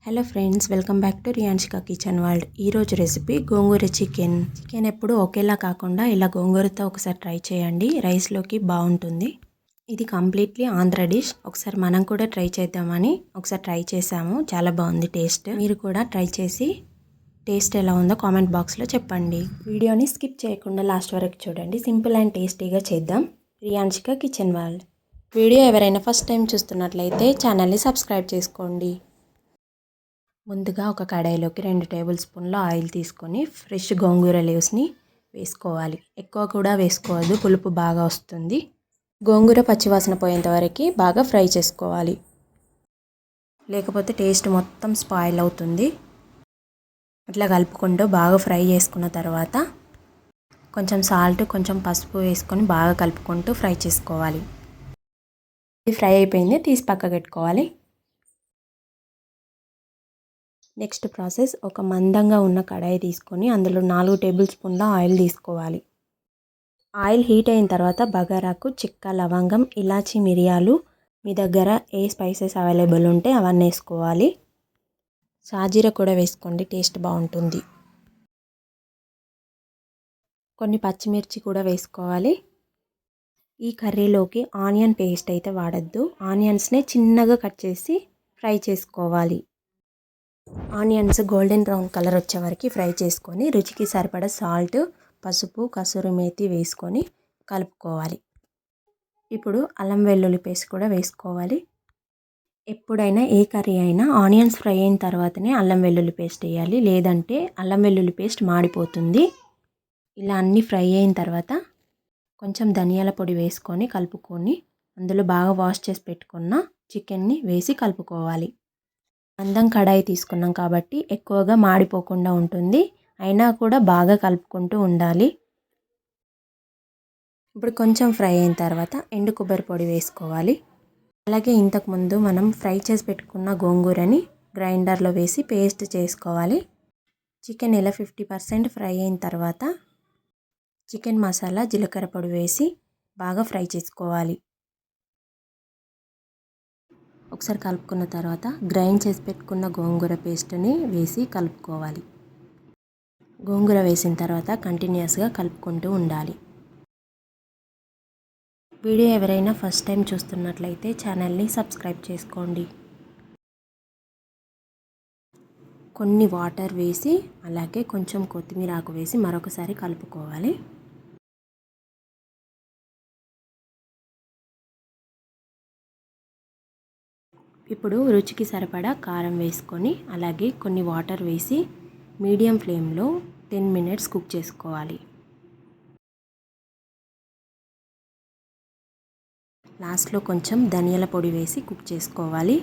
Hello friends, welcome back to Riyanshika kitchen world. ఈరోజు recipe gongura chicken. ఎప్పుడు ఒకేలా కాకుండా ఇలా గోంగూరతో ఒకసారి ట్రై చేయండి. రైస్లోకి బాగుంటుంది. ఇది కంప్లీట్లీ ఆంధ్ర డిష్. ఒకసారి మనం కూడా ట్రై చేద్దామని ఒకసారి ట్రై చేసాము. చాలా బాగుంది టేస్ట్. మీరు కూడా ట్రై చేసి టేస్ట్ ఎలా ఉందో కామెంట్ బాక్స్లో చెప్పండి. వీడియోని స్కిప్ చేయకుండా లాస్ట్ వరకు చూడండి. సింపుల్ అండ్ టేస్టీగా చేద్దాం. రియాన్షిక కిచెన్ వరల్డ్. వీడియో ఎవరైనా ఫస్ట్ టైం చూస్తున్నట్లయితే ఛానల్ని సబ్స్క్రైబ్ చేసుకోండి. ముందుగా ఒక కడాయిలోకి 2 టేబుల్ స్పూన్ల ఆయిల్ తీసుకొని ఫ్రెష్ గోంగూర లీవ్స్ని వేసుకోవాలి. ఎక్కువ కూడా వేసుకోవద్దు, పులుపు బాగా వస్తుంది. గోంగూర పచ్చివాసన పోయేంత వరకు బాగా ఫ్రై చేసుకోవాలి, లేకపోతే టేస్ట్ మొత్తం స్పాయిల్ అవుతుంది. ఇట్లా కలుపుకుంటూ బాగా ఫ్రై చేసుకున్న తర్వాత కొంచెం సాల్ట్, కొంచెం పసుపు వేసుకొని బాగా కలుపుకుంటూ ఫ్రై చేసుకోవాలి. ఇది ఫ్రై అయిపోయింది, తీసి పక్కకు పెట్టుకోవాలి. నెక్స్ట్ ప్రాసెస్, ఒక మందంగా ఉన్న కడాయి తీసుకొని అందులో 4 టేబుల్ స్పూన్ల ఆయిల్ తీసుకోవాలి. ఆయిల్ హీట్ అయిన తర్వాత బగారాకు, చెక్క, లవంగం, ఇలాచి, మిరియాలు, మీ దగ్గర ఏ స్పైసెస్ అవైలబుల్ ఉంటే అవన్నీ వేసుకోవాలి. సాజీర కూడా వేసుకోండి, టేస్ట్ బాగుంటుంది. కొన్ని పచ్చిమిర్చి కూడా వేసుకోవాలి. ఈ కర్రీలోకి ఆనియన్ పేస్ట్ అయితే వాడద్దు. ఆనియన్స్ని చిన్నగా కట్ చేసి ఫ్రై చేసుకోవాలి. ఆనియన్స్ గోల్డెన్ బ్రౌన్ కలర్ వచ్చే వరకు ఫ్రై చేసుకొని రుచికి సరిపడా సాల్ట్, పసుపు, కసూరి మేతి వేసుకొని కలుపుకోవాలి. ఇప్పుడు అల్లం వెల్లుల్లి పేస్ట్ కూడా వేసుకోవాలి. ఎప్పుడైనా ఏ కర్రీ అయినా ఆనియన్స్ ఫ్రై అయిన తర్వాతనే అల్లం వెల్లుల్లి పేస్ట్ వేయాలి, లేదంటే అల్లం వెల్లుల్లి పేస్ట్ మాడిపోతుంది. ఇలా అన్నీ ఫ్రై అయిన తర్వాత కొంచెం ధనియాల పొడి వేసుకొని కలుపుకొని అందులో బాగా వాష్ చేసి పెట్టుకున్న చికెన్ని వేసి కలుపుకోవాలి. మందం కడాయి తీసుకున్నాం కాబట్టి ఎక్కువగా మాడిపోకుండా ఉంటుంది. అయినా కూడా బాగా కలుపుకుంటూ ఉండాలి. ఇప్పుడు కొంచెం ఫ్రై అయిన తర్వాత ఎండు కొబ్బరి పొడి వేసుకోవాలి. అలాగే ఇంతకుముందు మనం ఫ్రై చేసి పెట్టుకున్న గోంగూరని గ్రైండర్లో వేసి పేస్ట్ చేసుకోవాలి. చికెన్ ఇలా 50% ఫ్రై అయిన తర్వాత చికెన్ మసాలా, జీలకర్ర పొడి వేసి బాగా ఫ్రై చేసుకోవాలి. ఒకసారి కలుపుకున్న తర్వాత గ్రైండ్ చేసి పెట్టుకున్న గోంగూర పేస్ట్ని వేసి కలుపుకోవాలి. గోంగూర వేసిన తర్వాత కంటిన్యూస్గా కలుపుకుంటూ ఉండాలి. వీడియో ఎవరైనా ఫస్ట్ టైం చూస్తున్నట్లయితే ఛానల్ని సబ్స్క్రైబ్ చేసుకోండి. కొన్ని వాటర్ వేసి అలాగే కొంచెం కొత్తిమీర ఆకు వేసి మరొకసారి కలుపుకోవాలి. ఇప్పుడు రుచికి సరిపడా కారం వేసుకొని అలాగే కొన్ని వాటర్ వేసి మీడియం ఫ్లేమ్లో 10 మినిట్స్ కుక్ చేసుకోవాలి. లాస్ట్లో కొంచెం ధనియాల పొడి వేసి కుక్ చేసుకోవాలి.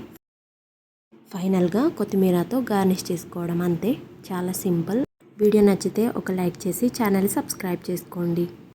ఫైనల్గా కొత్తిమీరతో గార్నిష్ చేసుకోవడం, అంతే. చాలా సింపుల్. వీడియో నచ్చితే ఒక లైక్ చేసి ఛానల్ సబ్స్క్రైబ్ చేసుకోండి.